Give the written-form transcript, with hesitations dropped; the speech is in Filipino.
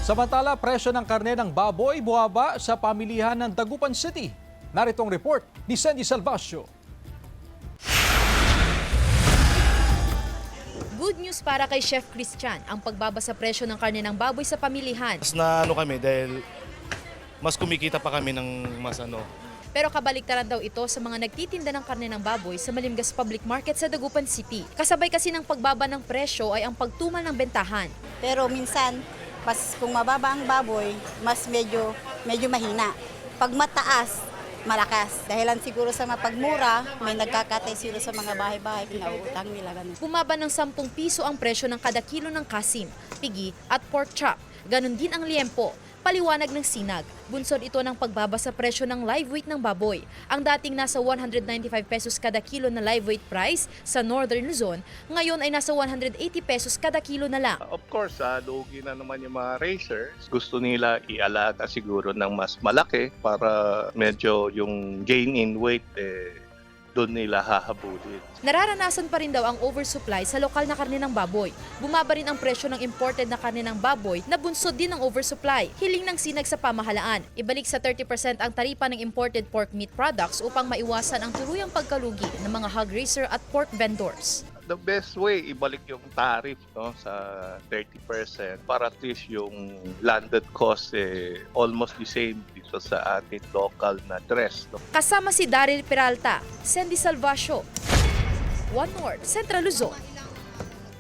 Samantala, presyo ng karne ng baboy buwaba sa pamilihan ng Dagupan City. Narito ang report ni Sandy Salvacio. Good news para kay Chef Christian ang pagbaba sa presyo ng karne ng baboy sa pamilihan. Mas na kami dahil mas kumikita pa kami ng mas Pero kabaliktaran daw ito sa mga nagtitinda ng karne ng baboy sa Malimgas Public Market sa Dagupan City. Kasabay kasi ng pagbaba ng presyo ay ang pagtumal ng bentahan. Pero minsan, mas kung mababa ang baboy, mas medyo mahina. Pag mataas, malakas. Dahilan siguro sa mapagmura, may nagkakatay siguro sa mga bahay-bahay, pinautang nila ganun. Bumaba ng 10 piso ang presyo ng kada kilo ng kasim, pigi at pork chop. Ganon din ang liempo. Paliwanag ng sinag, bunsod ito ng pagbaba sa presyo ng live weight ng baboy. Ang dating nasa 195 pesos kada kilo na live weight price sa Northern Luzon, ngayon ay nasa 180 pesos kada kilo na lang. Of course, lugi na naman yung mga racers. Gusto nila ialaga siguro ng mas malaki para medyo yung gain in weight doon nila hahabulin. Nararanasan pa rin daw ang oversupply sa lokal na karne ng baboy. Bumaba rin ang presyo ng imported na karne ng baboy na bunsod din ng oversupply. Hiling ng sinag sa pamahalaan. Ibalik sa 30% ang taripa ng imported pork meat products upang maiwasan ang tuluyang pagkalugi ng mga hog racer at pork vendors. The best way, ibalik yung tariff sa 30% para at least yung landed cost almost the same dito sa ating local na dress. Kasama si Daryl Peralta, Sandy Salvacio, One North, Central Luzon.